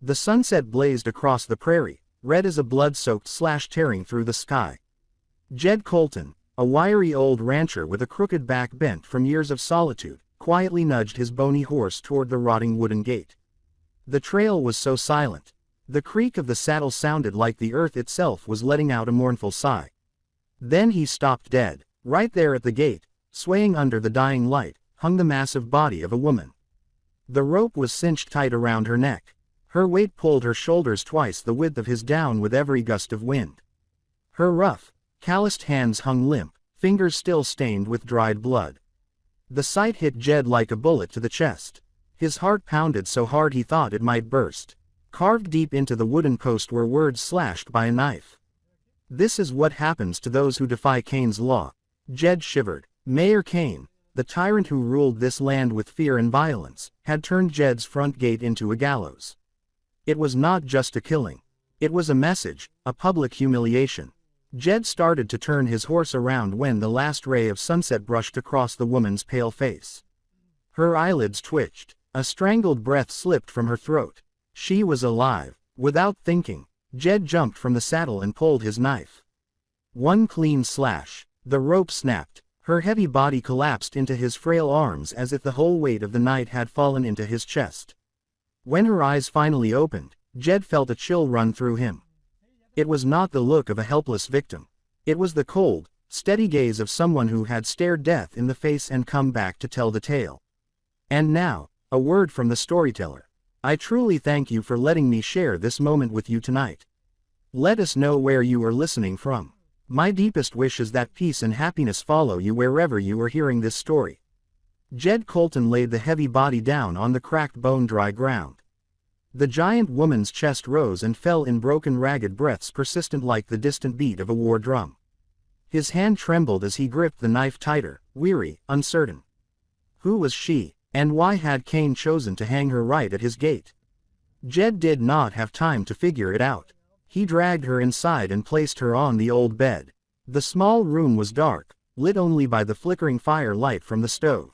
The sunset blazed across the prairie, red as a blood-soaked slash tearing through the sky. Jed Colton, a wiry old rancher with a crooked back bent from years of solitude, quietly nudged his bony horse toward the rotting wooden gate. The trail was so silent. The creak of the saddle sounded like the earth itself was letting out a mournful sigh. Then he stopped dead. Right there at the gate, swaying under the dying light, hung the massive body of a woman. The rope was cinched tight around her neck. Her weight pulled her shoulders twice the width of his down with every gust of wind. Her rough, calloused hands hung limp, fingers still stained with dried blood. The sight hit Jed like a bullet to the chest. His heart pounded so hard he thought it might burst. Carved deep into the wooden post were words slashed by a knife. "This is what happens to those who defy Cain's law." Jed shivered. Mayor Cain, the tyrant who ruled this land with fear and violence, had turned Jed's front gate into a gallows. It was not just a killing. It was a message, a public humiliation. Jed started to turn his horse around when the last ray of sunset brushed across the woman's pale face. Her eyelids twitched. A strangled breath slipped from her throat. She was alive. Without thinking, Jed jumped from the saddle and pulled his knife. One clean slash. The rope snapped. Her heavy body collapsed into his frail arms as if the whole weight of the night had fallen into his chest. When her eyes finally opened, Jed felt a chill run through him. It was not the look of a helpless victim. It was the cold, steady gaze of someone who had stared death in the face and come back to tell the tale. And now, a word from the storyteller. I truly thank you for letting me share this moment with you tonight. Let us know where you are listening from. My deepest wish is that peace and happiness follow you wherever you are hearing this story. Jed Colton laid the heavy body down on the cracked bone-dry ground. The giant woman's chest rose and fell in broken ragged breaths persistent like the distant beat of a war drum. His hand trembled as he gripped the knife tighter, weary, uncertain. Who was she? And why had Cain chosen to hang her right at his gate? Jed did not have time to figure it out. He dragged her inside and placed her on the old bed. The small room was dark, lit only by the flickering fire light from the stove.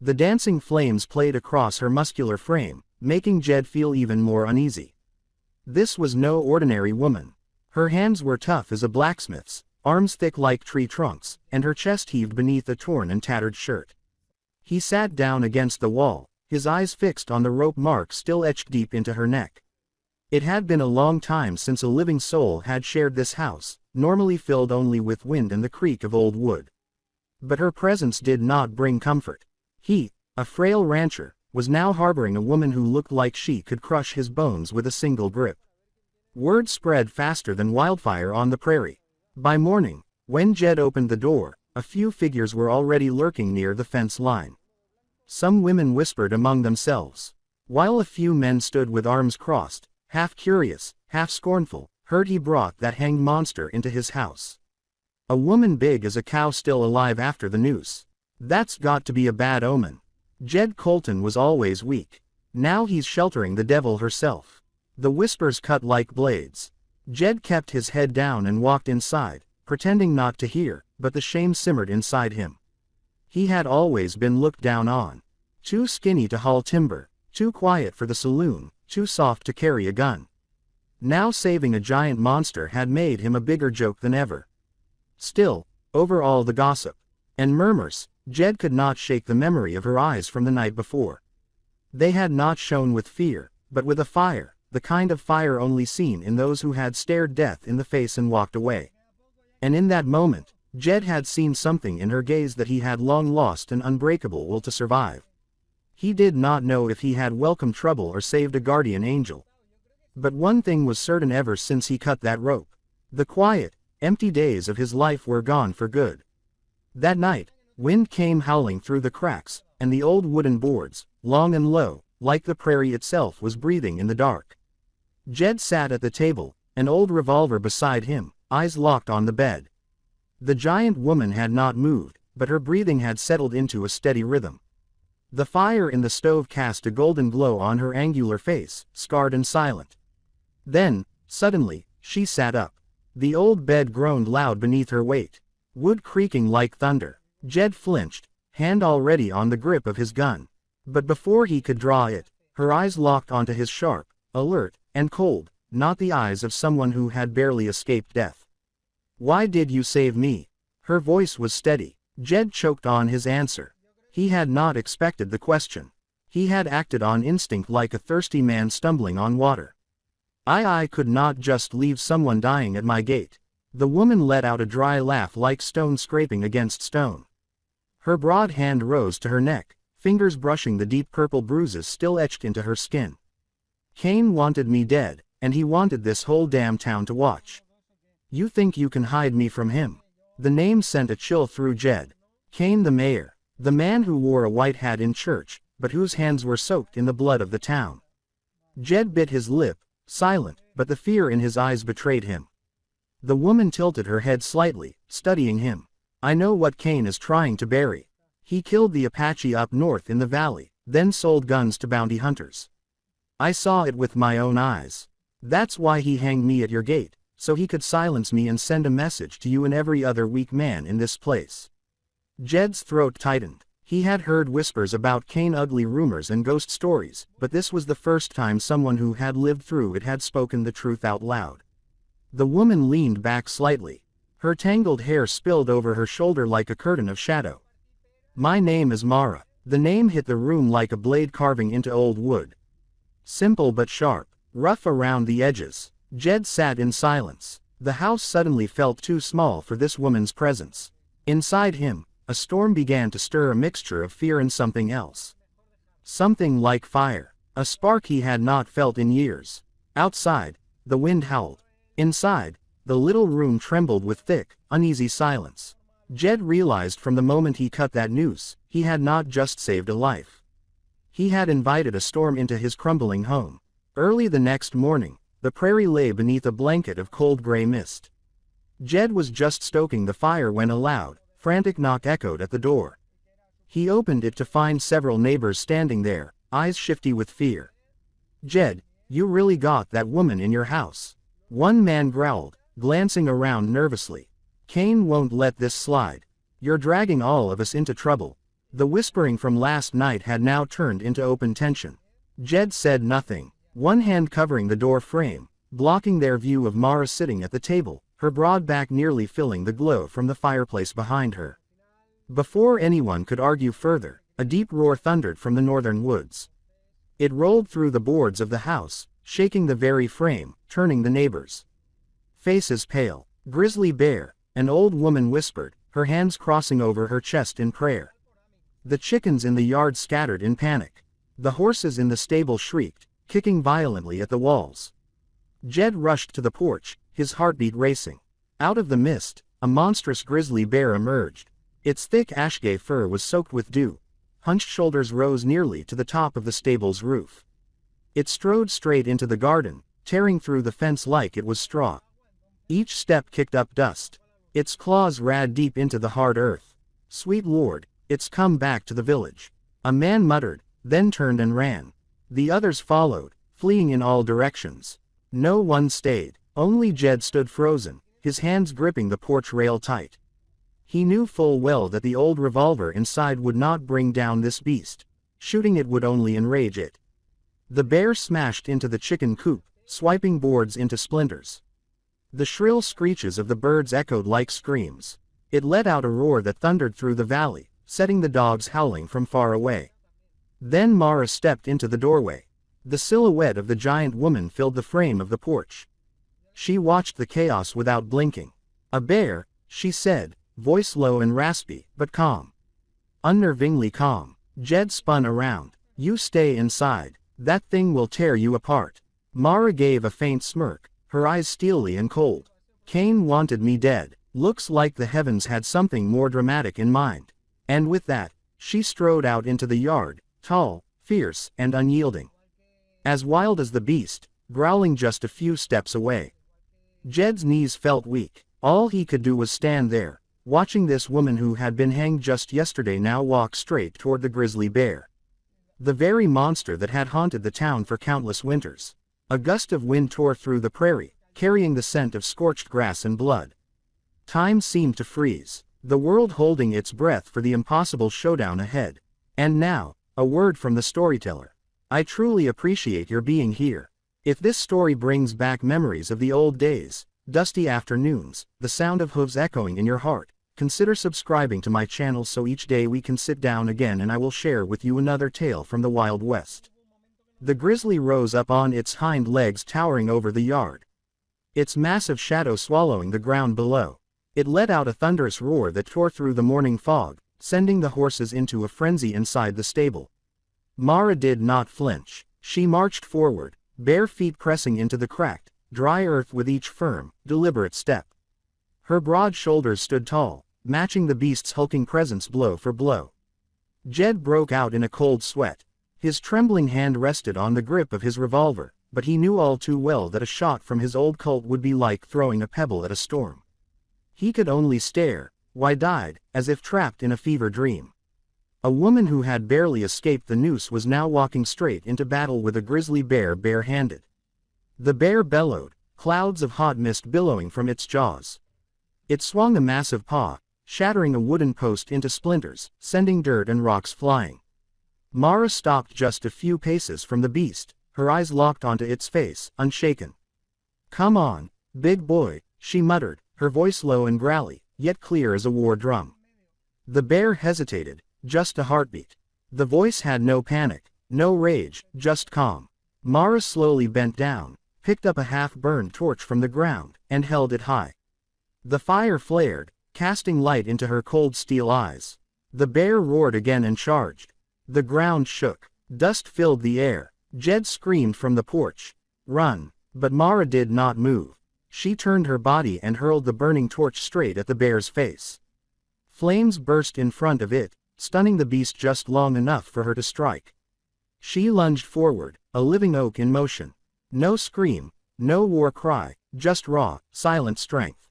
The dancing flames played across her muscular frame, making Jed feel even more uneasy. This was no ordinary woman. Her hands were tough as a blacksmith's, arms thick like tree trunks, and her chest heaved beneath a torn and tattered shirt. He sat down against the wall, his eyes fixed on the rope mark still etched deep into her neck. It had been a long time since a living soul had shared this house, normally filled only with wind and the creak of old wood. But her presence did not bring comfort. He, a frail rancher, was now harboring a woman who looked like she could crush his bones with a single grip. Word spread faster than wildfire on the prairie. By morning, when Jed opened the door, a few figures were already lurking near the fence line. Some women whispered among themselves, while a few men stood with arms crossed, half curious, half scornful, heard he brought that hanged monster into his house. A woman big as a cow still alive after the noose. That's got to be a bad omen. Jed Colton was always weak. Now he's sheltering the devil herself. The whispers cut like blades. Jed kept his head down and walked inside, pretending not to hear, but the shame simmered inside him. He had always been looked down on. Too skinny to haul timber, too quiet for the saloon, too soft to carry a gun. Now saving a giant monster had made him a bigger joke than ever. Still, over all the gossip and murmurs, Jed could not shake the memory of her eyes from the night before. They had not shone with fear, but with a fire, the kind of fire only seen in those who had stared death in the face and walked away. And in that moment, Jed had seen something in her gaze that he had long lost an unbreakable will to survive. He did not know if he had welcomed trouble or saved a guardian angel. But one thing was certain ever since he cut that rope. The quiet, empty days of his life were gone for good. That night, wind came howling through the cracks, and the old wooden boards, long and low, like the prairie itself, was breathing in the dark. Jed sat at the table, an old revolver beside him, eyes locked on the bed. The giant woman had not moved, but her breathing had settled into a steady rhythm. The fire in the stove cast a golden glow on her angular face, scarred and silent. Then, suddenly, she sat up. The old bed groaned loud beneath her weight. Wood creaking like thunder. Jed flinched, hand already on the grip of his gun. But before he could draw it, her eyes locked onto his sharp, alert, and cold, not the eyes of someone who had barely escaped death. "Why did you save me?" Her voice was steady. Jed choked on his answer. He had not expected the question. He had acted on instinct like a thirsty man stumbling on water. I could not just leave someone dying at my gate." The woman let out a dry laugh like stone scraping against stone. Her broad hand rose to her neck, fingers brushing the deep purple bruises still etched into her skin. "Cain wanted me dead, and he wanted this whole damn town to watch. You think you can hide me from him?" The name sent a chill through Jed. Cain the mayor. The man who wore a white hat in church, but whose hands were soaked in the blood of the town. Jed bit his lip, silent, but the fear in his eyes betrayed him. The woman tilted her head slightly, studying him. "I know what Cain is trying to bury. He killed the Apache up north in the valley, then sold guns to bounty hunters. I saw it with my own eyes. That's why he hanged me at your gate, so he could silence me and send a message to you and every other weak man in this place." Jed's throat tightened. He had heard whispers about Cain, ugly rumors and ghost stories, but this was the first time someone who had lived through it had spoken the truth out loud. The woman leaned back slightly. Her tangled hair spilled over her shoulder like a curtain of shadow. "My name is Mara." The name hit the room like a blade carving into old wood. Simple but sharp, rough around the edges. Jed sat in silence. The house suddenly felt too small for this woman's presence. Inside him, a storm began to stir, a mixture of fear and something else. Something like fire, a spark he had not felt in years. Outside, the wind howled. Inside, the little room trembled with thick, uneasy silence. Jed realized from the moment he cut that noose, he had not just saved a life. He had invited a storm into his crumbling home. Early the next morning, the prairie lay beneath a blanket of cold gray mist. Jed was just stoking the fire when a loud, frantic knock echoed at the door. He opened it to find several neighbors standing there, eyes shifty with fear. "Jed, you really got that woman in your house?" One man growled, glancing around nervously. "Cain won't let this slide. You're dragging all of us into trouble." The whispering from last night had now turned into open tension. Jed said nothing, one hand covering the door frame, blocking their view of Mara sitting at the table, her broad back nearly filling the glow from the fireplace behind her. Before anyone could argue further, a deep roar thundered from the northern woods. It rolled through the boards of the house, shaking the very frame, turning the neighbors' faces pale. "Grizzly bear," an old woman whispered, her hands crossing over her chest in prayer. The chickens in the yard scattered in panic. The horses in the stable shrieked, kicking violently at the walls. Jed rushed to the porch, his heartbeat racing. Out of the mist, a monstrous grizzly bear emerged. Its thick ash-gray fur was soaked with dew. Hunched shoulders rose nearly to the top of the stable's roof. It strode straight into the garden, tearing through the fence like it was straw. Each step kicked up dust. Its claws rad deep into the hard earth. "Sweet Lord, it's come back to the village." A man muttered, then turned and ran. The others followed, fleeing in all directions. No one stayed. Only Jed stood frozen, his hands gripping the porch rail tight. He knew full well that the old revolver inside would not bring down this beast. Shooting it would only enrage it. The bear smashed into the chicken coop, swiping boards into splinters. The shrill screeches of the birds echoed like screams. It let out a roar that thundered through the valley, setting the dogs howling from far away. Then Mara stepped into the doorway. The silhouette of the giant woman filled the frame of the porch. She watched the chaos without blinking. "A bear," she said, voice low and raspy, but calm. Unnervingly calm. Jed spun around. "You stay inside. That thing will tear you apart." Mara gave a faint smirk, her eyes steely and cold. "Cain wanted me dead." Looks like the heavens had something more dramatic in mind. And with that, she strode out into the yard, tall, fierce, and unyielding. As wild as the beast, growling just a few steps away. Jed's knees felt weak. All he could do was stand there, watching this woman who had been hanged just yesterday now walk straight toward the grizzly bear. The very monster that had haunted the town for countless winters. A gust of wind tore through the prairie, carrying the scent of scorched grass and blood. Time seemed to freeze, the world holding its breath for the impossible showdown ahead. And now, a word from the storyteller. "I truly appreciate your being here. If this story brings back memories of the old days, dusty afternoons, the sound of hooves echoing in your heart, consider subscribing to my channel so each day we can sit down again and I will share with you another tale from the Wild West. The grizzly rose up on its hind legs, towering over the yard, its massive shadow swallowing the ground below. It let out a thunderous roar that tore through the morning fog, sending the horses into a frenzy inside the stable. Mara did not flinch. She marched forward, bare feet pressing into the cracked, dry earth with each firm, deliberate step. Her broad shoulders stood tall, matching the beast's hulking presence blow for blow. Jed broke out in a cold sweat. His trembling hand rested on the grip of his revolver, but he knew all too well that a shot from his old Colt would be like throwing a pebble at a storm. He could only stare, wide-eyed, as if trapped in a fever dream. A woman who had barely escaped the noose was now walking straight into battle with a grizzly bear bare-handed. The bear bellowed, clouds of hot mist billowing from its jaws. It swung a massive paw, shattering a wooden post into splinters, sending dirt and rocks flying. Mara stopped just a few paces from the beast, her eyes locked onto its face, unshaken. "Come on, big boy," she muttered, her voice low and growly, yet clear as a war drum. The bear hesitated, just a heartbeat. The voice had no panic, no rage, just calm. Mara slowly bent down, picked up a half-burned torch from the ground, and held it high. The fire flared, casting light into her cold steel eyes. The bear roared again and charged. The ground shook. Dust filled the air. Jed screamed from the porch, "Run!" But Mara did not move. She turned her body and hurled the burning torch straight at the bear's face. Flames burst in front of it, stunning the beast just long enough for her to strike. She lunged forward, a living oak in motion. No scream, no war cry, just raw, silent strength.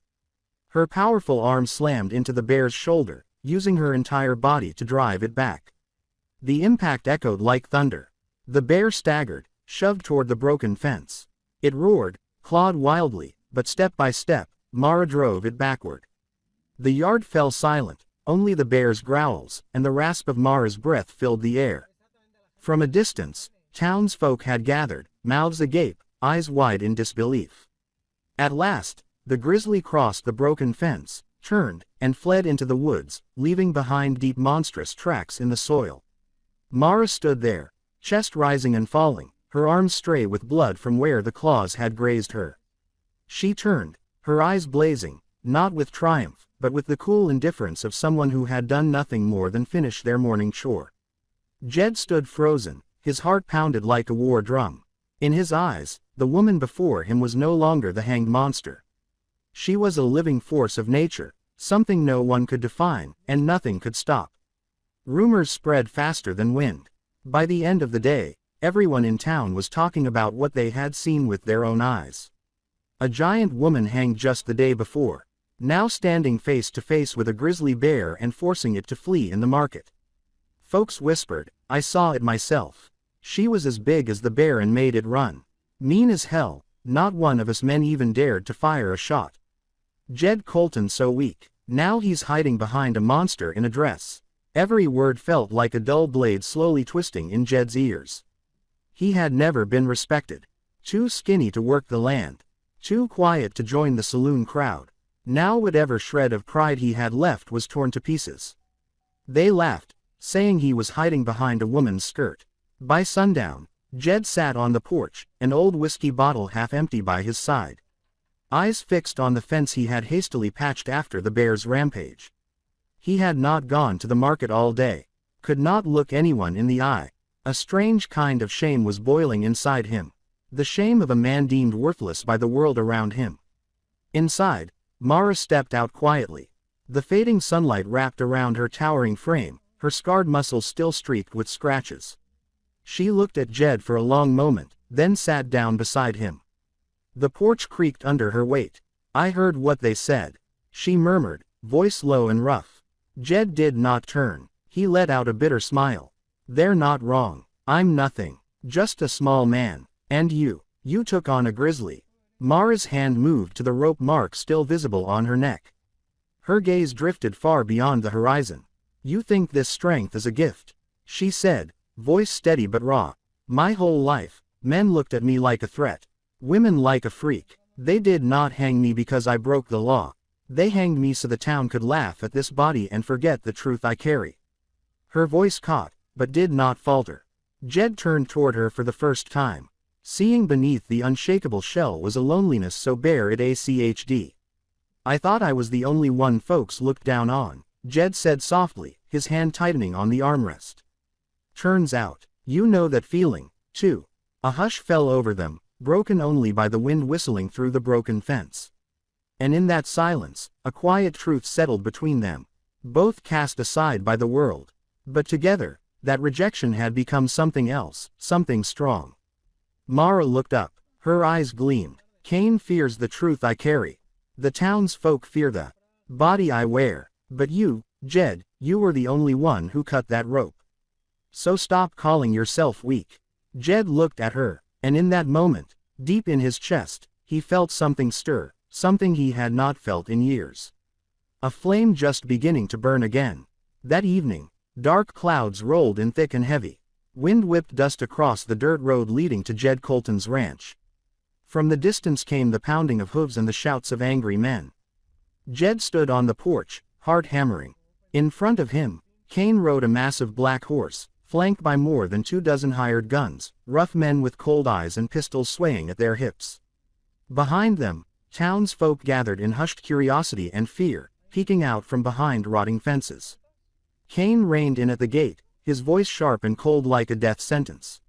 Her powerful arm slammed into the bear's shoulder, using her entire body to drive it back. The impact echoed like thunder. The bear staggered, shoved toward the broken fence. It roared, clawed wildly, but step by step, Mara drove it backward. The yard fell silent, only the bear's growls and the rasp of Mara's breath filled the air. From a distance, townsfolk had gathered, mouths agape, eyes wide in disbelief. At last, the grizzly crossed the broken fence, turned, and fled into the woods, leaving behind deep monstrous tracks in the soil. Mara stood there, chest rising and falling, her arms stray with blood from where the claws had grazed her. She turned, her eyes blazing, not with triumph, but with the cool indifference of someone who had done nothing more than finish their morning chore. Jed stood frozen, his heart pounded like a war drum. In his eyes, the woman before him was no longer the hanged monster. She was a living force of nature, something no one could define, and nothing could stop. Rumors spread faster than wind. By the end of the day, everyone in town was talking about what they had seen with their own eyes. A giant woman hanged just the day before, now standing face to face with a grizzly bear and forcing it to flee in the market. Folks whispered, "I saw it myself. She was as big as the bear and made it run. Mean as hell, not one of us men even dared to fire a shot. Jed Colton so weak, now he's hiding behind a monster in a dress." Every word felt like a dull blade slowly twisting in Jed's ears. He had never been respected. Too skinny to work the land. Too quiet to join the saloon crowd. Now whatever shred of pride he had left was torn to pieces. They laughed, saying he was hiding behind a woman's skirt. By sundown, Jed sat on the porch, an old whiskey bottle half empty by his side. Eyes fixed on the fence he had hastily patched after the bear's rampage. He had not gone to the market all day, could not look anyone in the eye. A strange kind of shame was boiling inside him. The shame of a man deemed worthless by the world around him. Inside, Mara stepped out quietly. The fading sunlight wrapped around her towering frame, her scarred muscles still streaked with scratches. She looked at Jed for a long moment, then sat down beside him. The porch creaked under her weight. "I heard what they said," she murmured, voice low and rough. Jed did not turn. He let out a bitter smile. "They're not wrong. I'm nothing. Just a small man. And you took on a grizzly." Mara's hand moved to the rope mark still visible on her neck. Her gaze drifted far beyond the horizon. "You think this strength is a gift," she said, voice steady but raw. "My whole life, Men looked at me like a threat. Women like a freak. They did not hang me because I broke the law. They hanged me so the town could laugh at this body and forget the truth I carry." Her voice caught, but did not falter. Jed turned toward her for the first time. Seeing beneath the unshakable shell was a loneliness so bare it ached. "I thought I was the only one folks looked down on," Jed said softly, his hand tightening on the armrest. "Turns out, you know that feeling, too." A hush fell over them, broken only by the wind whistling through the broken fence. And in that silence, a quiet truth settled between them. Both cast aside by the world. But together, that rejection had become something else, something strong. Mara looked up. Her eyes gleamed. "Cain fears the truth I carry. The townsfolk fear the body I wear. But you, Jed, you were the only one who cut that rope. So stop calling yourself weak." Jed looked at her, and in that moment, deep in his chest, he felt something stir, something he had not felt in years. A flame just beginning to burn again. That evening, dark clouds rolled in thick and heavy. Wind whipped dust across the dirt road leading to Jed Colton's ranch. From the distance came the pounding of hooves and the shouts of angry men. Jed stood on the porch, heart hammering. In front of him, Cain rode a massive black horse, flanked by more than 24 hired guns, rough men with cold eyes and pistols swaying at their hips. Behind them, townsfolk gathered in hushed curiosity and fear, peeking out from behind rotting fences. Cain reined in at the gate, his voice sharp and cold like a death sentence.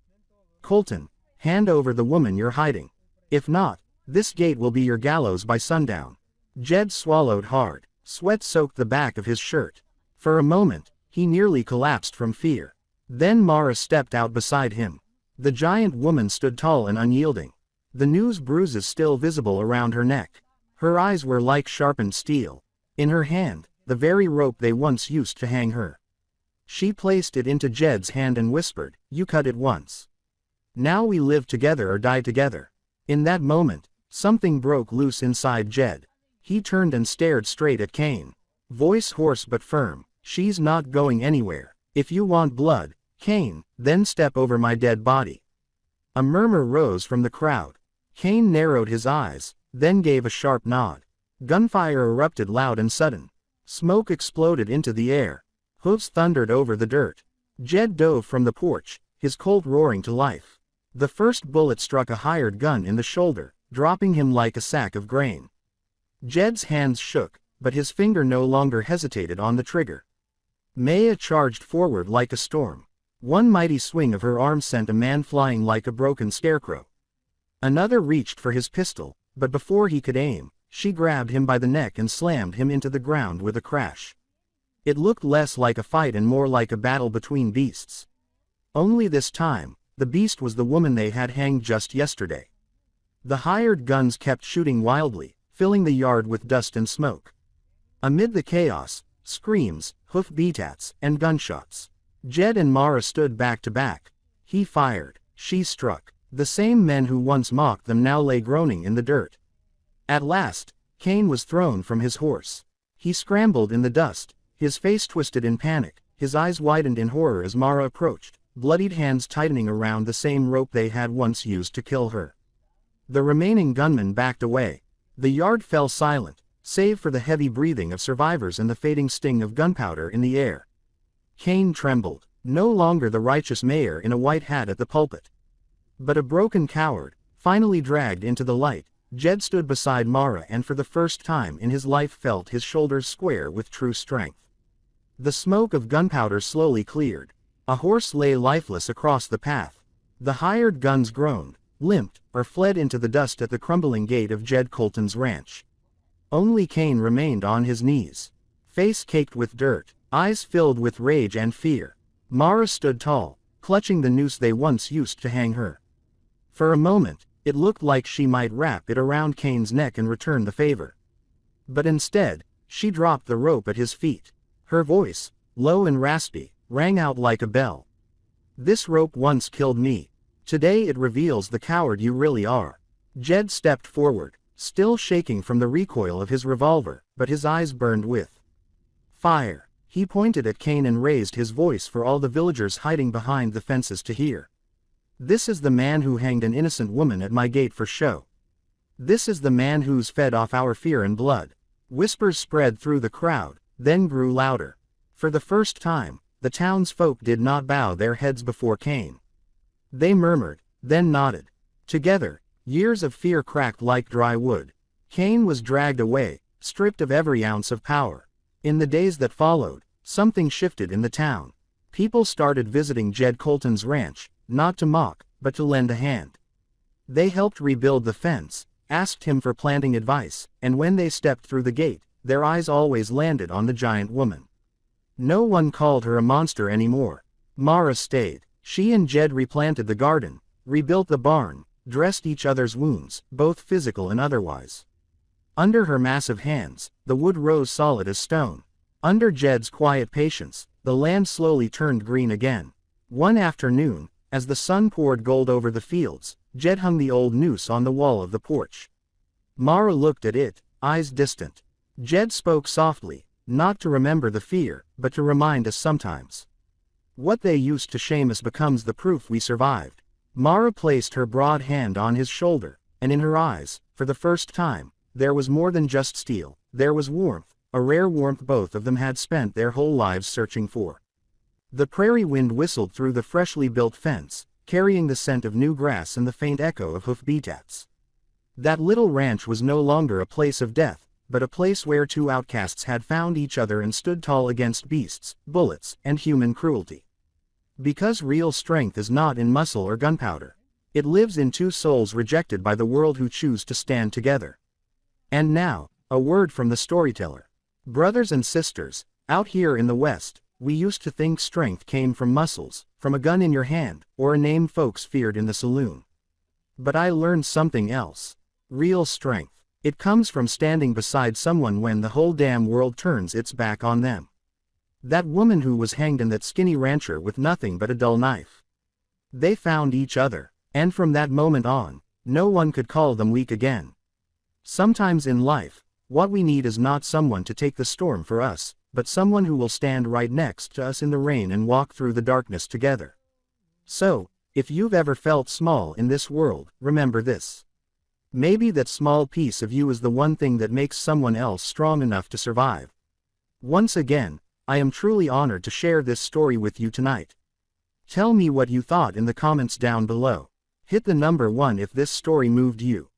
"Colton, hand over the woman you're hiding. If not, this gate will be your gallows by sundown." Jed swallowed hard. Sweat soaked the back of his shirt. For a moment, he nearly collapsed from fear. Then Mara stepped out beside him. The giant woman stood tall and unyielding. The news bruises still visible around her neck. Her eyes were like sharpened steel. In her hand, the very rope they once used to hang her. She placed it into Jed's hand and whispered, "You cut it once. Now we live together or die together." In that moment, something broke loose inside Jed. He turned and stared straight at Cain. Voice hoarse but firm, "She's not going anywhere. If you want blood, Cain, then step over my dead body." A murmur rose from the crowd. Cain narrowed his eyes, then gave a sharp nod. Gunfire erupted loud and sudden. Smoke exploded into the air. Hooves thundered over the dirt. Jed dove from the porch, his Colt roaring to life. The first bullet struck a hired gun in the shoulder, dropping him like a sack of grain. Jed's hands shook, but his finger no longer hesitated on the trigger. Maya charged forward like a storm. One mighty swing of her arm sent a man flying like a broken scarecrow. Another reached for his pistol, but before he could aim, she grabbed him by the neck and slammed him into the ground with a crash. It looked less like a fight and more like a battle between beasts. Only this time, the beast was the woman they had hanged just yesterday. The hired guns kept shooting wildly, filling the yard with dust and smoke. Amid the chaos, screams, hoof beats, and gunshots. Jed and Mara stood back to back. He fired, she struck. The same men who once mocked them now lay groaning in the dirt. At last, Cain was thrown from his horse. He scrambled in the dust, his face twisted in panic, his eyes widened in horror as Mara approached, bloodied hands tightening around the same rope they had once used to kill her. The remaining gunmen backed away. The yard fell silent, save for the heavy breathing of survivors and the fading sting of gunpowder in the air. Cain trembled, no longer the righteous mayor in a white hat at the pulpit, but a broken coward, finally dragged into the light. Jed stood beside Mara and for the first time in his life felt his shoulders square with true strength. The smoke of gunpowder slowly cleared. A horse lay lifeless across the path. The hired guns groaned, limped, or fled into the dust at the crumbling gate of Jed Colton's ranch. Only Cain remained on his knees. Face caked with dirt, eyes filled with rage and fear. Mara stood tall, clutching the noose they once used to hang her. For a moment, it looked like she might wrap it around Cain's neck and return the favor. But instead, she dropped the rope at his feet. Her voice, low and raspy, rang out like a bell. "This rope once killed me. Today it reveals the coward you really are." Jed stepped forward, still shaking from the recoil of his revolver, but his eyes burned with fire. He pointed at Cain and raised his voice for all the villagers hiding behind the fences to hear. This is the man who hanged an innocent woman at my gate for show. This is the man who's fed off our fear and blood. Whispers spread through the crowd, then grew louder. For the first time, the townsfolk did not bow their heads before Cain. They murmured, then nodded. Together, years of fear cracked like dry wood. Cain was dragged away, stripped of every ounce of power. In the days that followed, something shifted in the town. People started visiting Jed Colton's ranch, not to mock, but to lend a hand. They helped rebuild the fence, asked him for planting advice, and when they stepped through the gate, their eyes always landed on the giant woman. No one called her a monster anymore. Mara stayed. She and Jed replanted the garden, rebuilt the barn, dressed each other's wounds, both physical and otherwise. Under her massive hands, the wood rose solid as stone. Under Jed's quiet patience, the land slowly turned green again. One afternoon, as the sun poured gold over the fields, Jed hung the old noose on the wall of the porch. Mara looked at it, eyes distant. Jed spoke softly, not to remember the fear, but to remind us sometimes. What they used to shame us becomes the proof we survived. Mara placed her broad hand on his shoulder, and in her eyes, for the first time, there was more than just steel, there was warmth, a rare warmth both of them had spent their whole lives searching for. The prairie wind whistled through the freshly built fence, carrying the scent of new grass and the faint echo of hoofbeats. That little ranch was no longer a place of death, but a place where two outcasts had found each other and stood tall against beasts, bullets, and human cruelty. Because real strength is not in muscle or gunpowder. It lives in two souls rejected by the world who choose to stand together. And now, a word from the storyteller. Brothers and sisters, out here in the West, we used to think strength came from muscles, from a gun in your hand, or a name folks feared in the saloon. But I learned something else. Real strength. It comes from standing beside someone when the whole damn world turns its back on them. That woman who was hanged and that skinny rancher with nothing but a dull knife. They found each other, and from that moment on, no one could call them weak again. Sometimes in life, what we need is not someone to take the storm for us, but someone who will stand right next to us in the rain and walk through the darkness together. So, if you've ever felt small in this world, remember this. Maybe that small piece of you is the one thing that makes someone else strong enough to survive. Once again, I am truly honored to share this story with you tonight. Tell me what you thought in the comments down below. Hit the number 1 if this story moved you.